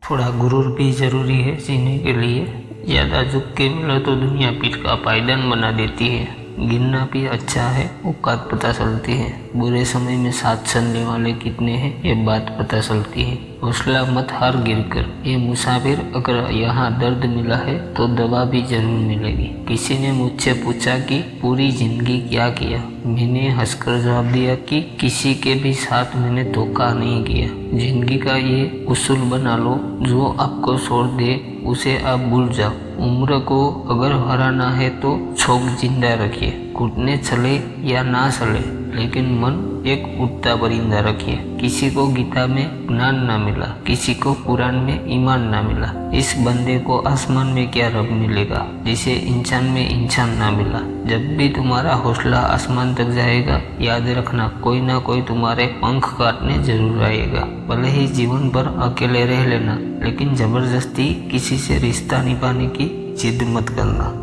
थोड़ा गुरूर भी ज़रूरी है जीने के लिए। ज़्यादा झुक के मिलो तो दुनिया पीठ का पायदान बना देती है। गिरना भी अच्छा है, औकात पता चलती है। बुरे समय में साथ चलने वाले कितने हैं ये बात पता चलती है। हौसला मत हार गिर कर। ये मुसाफिर, अगर यहाँ दर्द मिला है तो दवा भी जरूर मिलेगी। किसी ने मुझसे पूछा कि पूरी जिंदगी क्या किया। मैंने हंसकर जवाब दिया कि किसी के भी साथ मैंने धोखा नहीं किया। जिंदगी का ये उसूल बना लो, जो आपको छोड़ दे उसे आप भूल जाओ। उम्र को अगर हराना है तो शौक जिंदा रखिए। घुटने चले या ना चले, लेकिन मन एक उड़ता परिंदा रखिए। किसी को गीता में ज्ञान ना मिला, किसी को कुरान में ईमान ना मिला। इस बंदे को आसमान में क्या रब मिलेगा जिसे इंसान में इंसान ना मिला। जब भी तुम्हारा हौसला आसमान तक जाएगा, याद रखना कोई ना कोई तुम्हारे पंख काटने जरूर आएगा। भले ही जीवन भर अकेले रह लेना, लेकिन जबरदस्ती किसी से रिश्ता निभाने की जिद मत करना।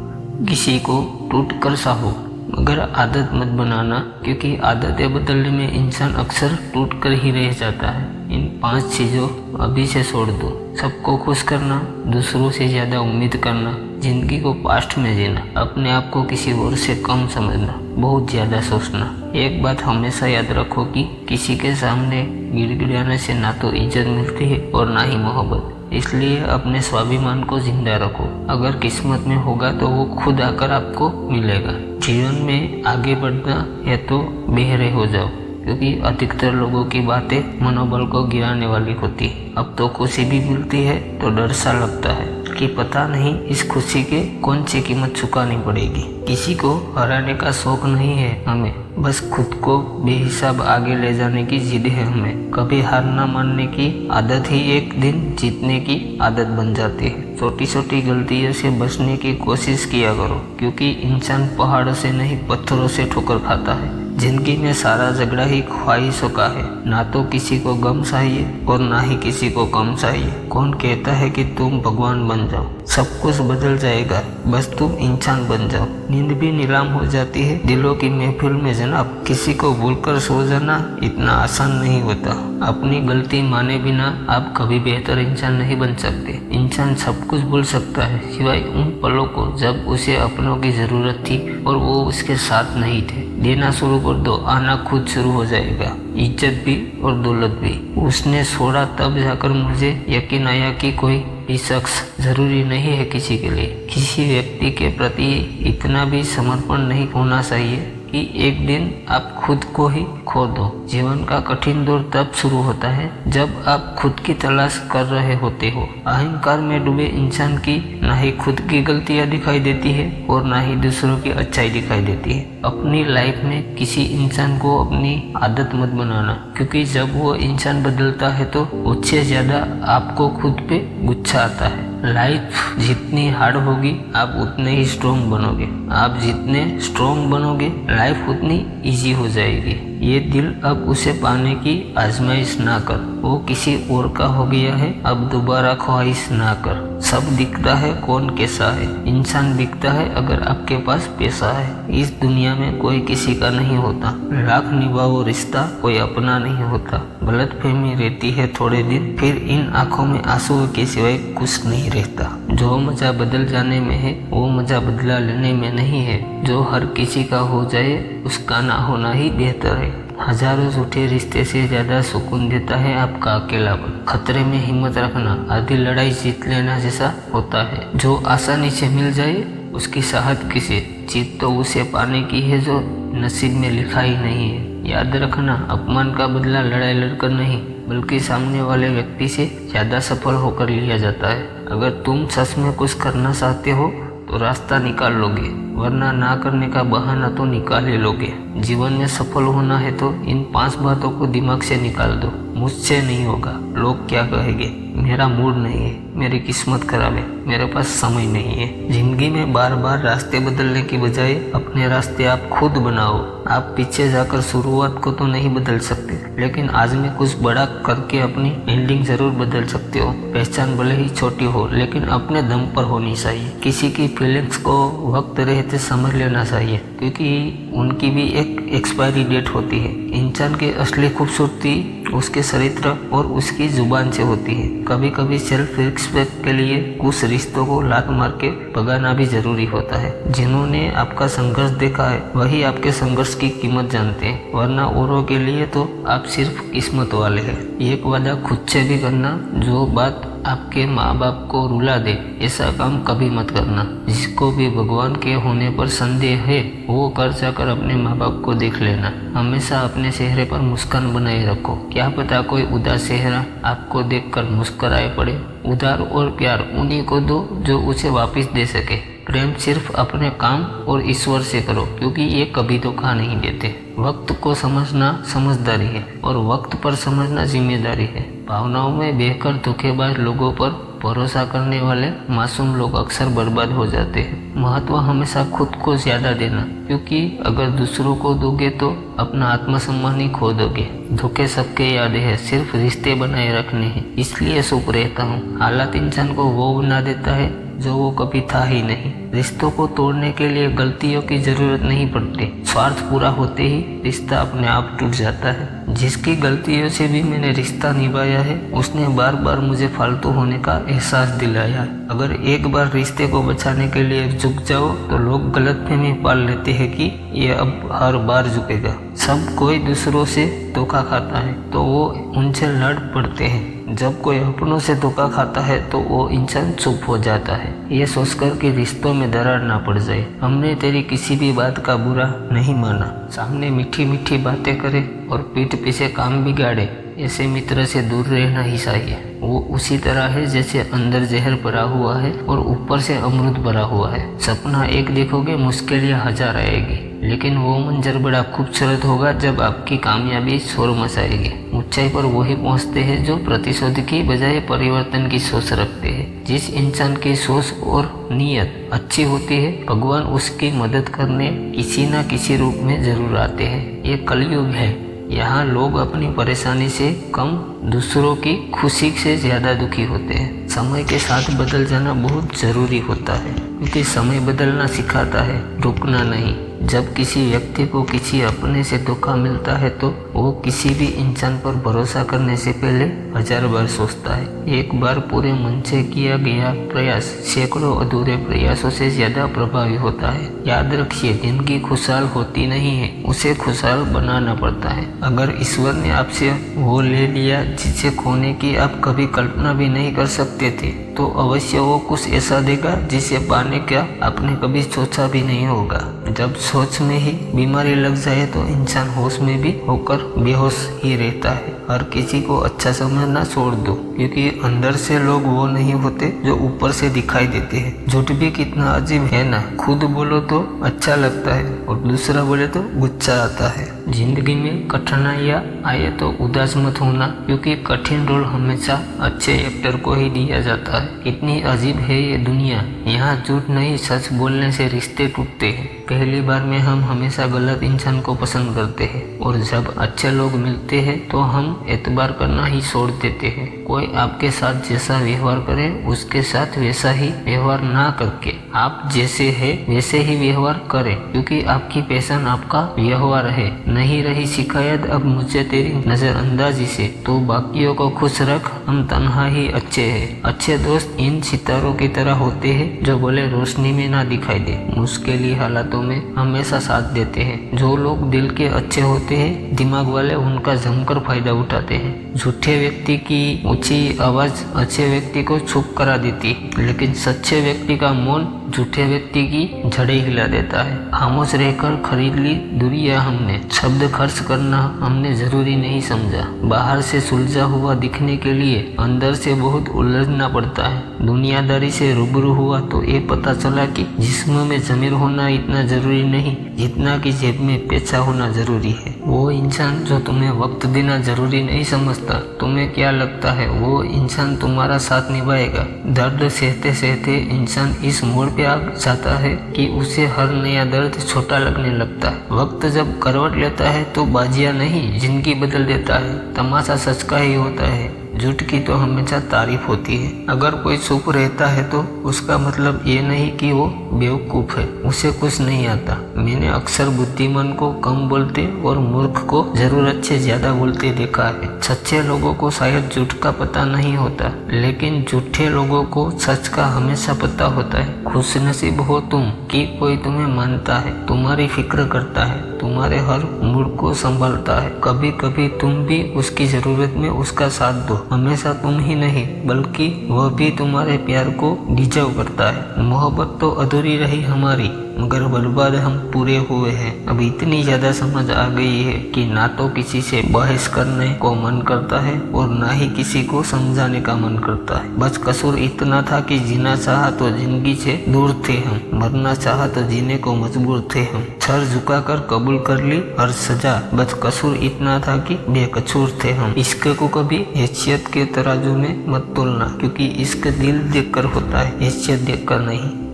किसी को टूट कर चाहो, मगर आदत मत बनाना, क्योंकि आदतें बदलने में इंसान अक्सर टूट कर ही रह जाता है। इन 5 चीज़ों अभी से छोड़ दो। सबको खुश करना, दूसरों से ज़्यादा उम्मीद करना, जिंदगी को पास्ट में जीना, अपने आप को किसी और से कम समझना, बहुत ज़्यादा सोचना। एक बात हमेशा याद रखो कि किसी के सामने गिड़गिड़ाने से ना तो इज्जत मिलती है और ना ही मोहब्बत। इसलिए अपने स्वाभिमान को जिंदा रखो। अगर किस्मत में होगा तो वो खुद आकर आपको मिलेगा। जीवन में आगे बढ़ना है तो बेहरे हो जाओ, क्योंकि अधिकतर लोगों की बातें मनोबल को गिराने वाली होती है। अब तो खुशी भी मिलती है तो डर सा लगता है कि पता नहीं इस खुशी के कौन सी कीमत चुकानी पड़ेगी। किसी को हराने का शौक नहीं है हमें, बस खुद को बेहिसाब आगे ले जाने की जिद है हमें। कभी हार ना मानने की आदत ही एक दिन जीतने की आदत बन जाती है। छोटी छोटी गलतियों से बचने की कोशिश किया करो, क्योंकि इंसान पहाड़ से नहीं पत्थरों से ठोकर खाता है। जिंदगी में सारा झगड़ा ही ख्वाहिशों का है। ना तो किसी को गम चाहिए और ना ही किसी को कम चाहिए। कौन कहता है कि तुम भगवान बन जाओ? सब कुछ बदल जाएगा, बस तुम इंसान बन जाओ। नींद भी नीलाम हो जाती है दिलों की महफिल में जनाब। किसी को भूलकर सो जाना इतना आसान नहीं होता। अपनी गलती माने बिना आप कभी बेहतर इंसान नहीं बन सकते। इंसान सब कुछ भूल सकता है, सिवाय उन पलों को जब उसे अपनों की जरूरत थी और वो उसके साथ नहीं थे। देना शुरू कर दो, आना खुद शुरू हो जाएगा। इज्जत भी और दौलत भी। उसने छोड़ा तब जाकर मुझे यकीन आया कि कोई भी शख्स जरूरी नहीं है किसी के लिए। किसी व्यक्ति के प्रति इतना भी समर्पण नहीं होना चाहिए कि एक दिन आप खुद को ही खो दो। जीवन का कठिन दौर तब शुरू होता है जब आप खुद की तलाश कर रहे होते हो। अहंकार में डूबे इंसान की ना ही खुद की गलतियां दिखाई देती है और ना ही दूसरों की अच्छाई दिखाई देती है। अपनी लाइफ में किसी इंसान को अपनी आदत मत बनाना, क्योंकि जब वो इंसान बदलता है तो उससे ज्यादा आपको खुद पे गुस्सा आता है। लाइफ जितनी हार्ड होगी आप उतने ही स्ट्रॉन्ग बनोगे। आप जितने स्ट्रॉन्ग बनोगे लाइफ उतनी इजी हो जाएगी। ये दिल अब उसे पाने की आजमाइश ना कर, वो किसी और का हो गया है, अब दोबारा ख्वाहिश ना कर। सब दिखता है कौन कैसा है, इंसान दिखता है अगर आपके पास पैसा है। इस दुनिया में कोई किसी का नहीं होता। लाख निभाओ रिश्ता कोई अपना नहीं होता। गलतफहमी रहती है थोड़े दिन, फिर इन आंखों में आंसू के सिवाय कुछ नहीं रहता। जो मजा बदल जाने में है वो मजा बदला लेने में नहीं है। जो हर किसी का हो जाए उसका ना होना ही बेहतर है। हजारों झूठे रिश्ते से ज्यादा सुकून देता है आपका अकेलापन। खतरे में हिम्मत रखना आधी लड़ाई जीत लेना जैसा होता है। जो आसानी से मिल जाए उसकी चाहत किसे, जीत तो उसे पाने की है जो नसीब में लिखा ही नहीं है। याद रखना, अपमान का बदला लड़ाई लड़कर नहीं बल्कि सामने वाले व्यक्ति से ज्यादा सफल होकर लिया जाता है। अगर तुम सच में कुछ करना चाहते हो तो रास्ता निकाल लोगे, वरना ना करने का बहाना तो निकाल ही लोगे। जीवन में सफल होना है तो इन 5 बातों को दिमाग से निकाल दो। मुझसे नहीं होगा, लोग क्या कहेंगे, मेरा मूड नहीं है, मेरी किस्मत खराब है, मेरे पास समय नहीं है। जिंदगी में बार बार रास्ते बदलने की बजाय अपने रास्ते आप खुद बनाओ। आप पीछे जाकर शुरुआत को तो नहीं बदल सकते, लेकिन आज में कुछ बड़ा करके अपनी एंडिंग जरूर बदल सकते हो। पहचान भले ही छोटी हो लेकिन अपने दम पर होनी चाहिए। किसी की फीलिंग्स को वक्त रहते समझ लेना चाहिए, क्योंकि उनकी भी एक एक्सपायरी डेट होती है। इंसान की असली खूबसूरती उसके चरित्र और उसकी जुबान से होती है। कभी कभी सेल्फ रिस्पेक्ट के लिए कुछ रिश्तों को लात मार के भगाना भी जरूरी होता है। जिन्होंने आपका संघर्ष देखा है वही आपके संघर्ष की कीमत जानते हैं, वरना औरों के लिए तो आप सिर्फ किस्मत वाले हैं। एक वादा खुद से भी करना, जो बात आपके माँ बाप को रुला दे ऐसा काम कभी मत करना। जिसको भी भगवान के होने पर संदेह है वो कर जाकर अपने माँ बाप को देख लेना। हमेशा अपने चेहरे पर मुस्कान बनाए रखो, क्या पता कोई उदास चेहरा आपको देखकर मुस्कुराए पड़े। उधार और प्यार उन्हीं को दो जो उसे वापस दे सके। प्रेम सिर्फ अपने काम और ईश्वर से करो, क्योंकि ये कभी धोखा नहीं देते। वक्त को समझना समझदारी है और वक्त पर समझना जिम्मेदारी है। भावनाओं में बहकर धोखेबाज लोगों पर भरोसा करने वाले मासूम लोग अक्सर बर्बाद हो जाते हैं। महत्व हमेशा खुद को ज्यादा देना, क्योंकि अगर दूसरों को दोगे तो अपना आत्मसम्मान ही खो दोगे। धोखे सबके याद है, सिर्फ रिश्ते बनाए रखने हैं, इसलिए चुप रहता हूँ। हालात इंसान को वो बना देता है जो वो कभी था ही नहीं। रिश्तों को तोड़ने के लिए गलतियों की जरूरत नहीं पड़ती, स्वार्थ पूरा होते ही रिश्ता अपने आप टूट जाता है। जिसकी गलतियों से भी मैंने रिश्ता निभाया है उसने बार बार मुझे फालतू होने का एहसास दिलाया है। अगर एक बार रिश्ते को बचाने के लिए झुक जाओ तो लोग गलतफहमी पाल लेते हैं कि ये अब हर बार झुकेगा। सब कोई दूसरों से धोखा खाता है तो वो उनसे लड़ पड़ते हैं। जब कोई अपनों से धोखा खाता है तो वो इंसान चुप हो जाता है, ये सोचकर कि रिश्तों में दरार ना पड़ जाए। हमने तेरी किसी भी बात का बुरा नहीं माना, सामने मीठी मीठी बातें करे और पीठ पीछे काम बिगाड़े, ऐसे मित्र से दूर रहना ही चाहिए। वो उसी तरह है जैसे अंदर जहर भरा हुआ है और ऊपर से अमृत भरा हुआ है। सपना एक देखोगे मुश्किलें हजार आएगी, लेकिन वो मंजर बड़ा खूबसूरत होगा जब आपकी कामयाबी शोर मचाएगी। ऊंचाई पर वही पहुंचते हैं जो प्रतिशोध की बजाय परिवर्तन की सोच रखते हैं। जिस इंसान की सोच और नीयत अच्छी होती है भगवान उसकी मदद करने किसी न किसी रूप में जरूर आते हैं। ये कलयुग है, यहाँ लोग अपनी परेशानी से कम दूसरों की खुशी से ज़्यादा दुखी होते हैं। समय के साथ बदल जाना बहुत ज़रूरी होता है, क्योंकि समय बदलना सिखाता है, रुकना नहीं। जब किसी व्यक्ति को किसी अपने से धोखा मिलता है तो वो किसी भी इंसान पर भरोसा करने से पहले हजार बार सोचता है। एक बार पूरे मन से किया गया प्रयास सैकड़ों अधूरे प्रयासों से ज्यादा प्रभावी होता है। याद रखिए, जिंदगी खुशहाल होती नहीं है, उसे खुशहाल बनाना पड़ता है। अगर ईश्वर ने आपसे वो ले लिया जिसे खोने की आप कभी कल्पना भी नहीं कर सकते थे, तो अवश्य वो कुछ ऐसा देगा जिसे पाने का आपने कभी सोचा भी नहीं होगा। जब सोच में ही बीमारी लग जाए तो इंसान होश में भी होकर बेहोश ही रहता है। हर किसी को अच्छा समझना छोड़ दो, क्योंकि अंदर से लोग वो नहीं होते जो ऊपर से दिखाई देते हैं। झूठ भी कितना अजीब है ना, खुद बोलो तो अच्छा लगता है और दूसरा बोले तो गुस्सा आता है। जिंदगी में कठिनाइयाँ आए तो उदास मत होना, क्योंकि कठिन रोल हमेशा अच्छे एक्टर को ही दिया जाता है। कितनी अजीब है ये दुनिया, यहाँ झूठ नहीं सच बोलने से रिश्ते टूटते हैं। पहली बार में हम हमेशा गलत इंसान को पसंद करते हैं और जब अच्छे लोग मिलते हैं तो हम एतबार करना ही छोड़ देते हैं। कोई आपके साथ जैसा व्यवहार करे उसके साथ वैसा ही व्यवहार ना करके आप जैसे है वैसे ही व्यवहार करें, क्योंकि आपकी पहचान आपका व्यवहार है। नहीं रही शिकायत अब मुझे तेरी नजरअंदाजी से, तो बाकियों को खुश रख, हम तन्हा ही अच्छे हैं। अच्छे दोस्त इन सितारों की तरह होते हैं जो बोले रोशनी में ना दिखाई दे, मुश्किल हालातों में हमेशा साथ देते हैं। जो लोग दिल के अच्छे होते हैं दिमाग वाले उनका जमकर फायदा उठाते हैं। झूठे व्यक्ति की ऊंची आवाज अच्छे व्यक्ति को चुप करा देती, लेकिन सच्चे व्यक्ति का मौन झूठे व्यक्ति की जड़ें हिला देता है। खामोश रहकर खरीद ली दुनिया हमने, शब्द खर्च करना हमने जरूरी नहीं समझा। बाहर से सुलझा हुआ दिखने के लिए अंदर से बहुत उलझना पड़ता है। दुनियादारी से रूबरू हुआ तो ये पता चला कि जिस्म में ज़मीर होना इतना जरूरी नहीं जितना कि जेब में पैसा होना जरूरी है। वो इंसान जो तुम्हें वक्त देना जरूरी नहीं समझता, तुम्हें क्या लगता है वो इंसान तुम्हारा साथ निभाएगा? दर्द सहते सहते इंसान इस मोड़ पे आ जाता है कि उसे हर नया दर्द छोटा लगने लगता है। वक्त जब करवट लेता है तो बाजियां नहीं जिंदगी बदल देता है। तमाशा सच का ही होता है, झूठ की तो हमेशा तारीफ होती है। अगर कोई चुप रहता है तो उसका मतलब ये नहीं कि वो बेवकूफ है, उसे कुछ नहीं आता। मैंने अक्सर बुद्धिमान को कम बोलते और मूर्ख को जरूरत से ज्यादा बोलते देखा है। सच्चे लोगों को शायद झूठ का पता नहीं होता, लेकिन झूठे लोगों को सच का हमेशा पता होता है। खुशनसीब हो तुम कि कोई तुम्हें मानता है, तुम्हारी फिक्र करता है, तुम्हारे हर मूड को संभालता है। कभी कभी तुम भी उसकी जरूरत में उसका साथ दो। हमेशा तुम ही नहीं बल्कि वह भी तुम्हारे प्यार को डिजर्व करता है। मोहब्बत तो अधूरी रही हमारी, मगर बर्बाद हम पूरे हुए हैं। अब इतनी ज्यादा समझ आ गई है कि ना तो किसी से बहस करने को मन करता है और ना ही किसी को समझाने का मन करता है। बस कसूर इतना था कि जीना चाहा तो जिंदगी से दूर थे हम, मरना चाहा तो जीने को मजबूर थे हम। सर झुकाकर कबूल कर ली हर सजा, बस कसूर इतना था कि बेकसूर थे हम। इश्क को कभी हैसियत के तराजू में मत तोलना, क्योंकि इश्क दिल देखकर होता है, हैसियत देखकर नहीं।